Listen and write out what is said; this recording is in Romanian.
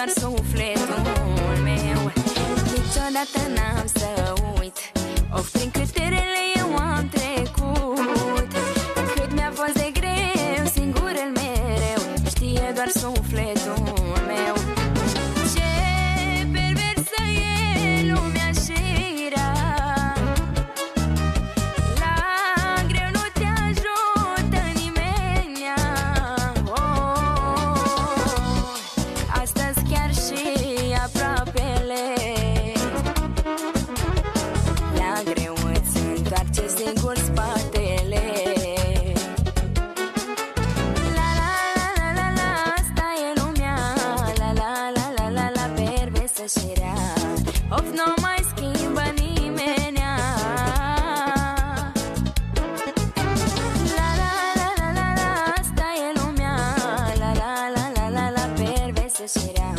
doar sufletul meu. Niciodată n-am să uit of prin câte rele eu am trecut. Cât mi-a fost de greu, singur el mereu știe doar sufletul meu. Ce perversă e lumea și rea, la greu nu te ajută nimeni. Astăzi chiar și aproapele la greu îți întoarce singur spatele. La la la la la, asta e lumea. La la la la la la, perversă și rea. Of, nu mai schimbă nimenea. La la la la la la, asta e lumea. La la la la la la, perversă și rea.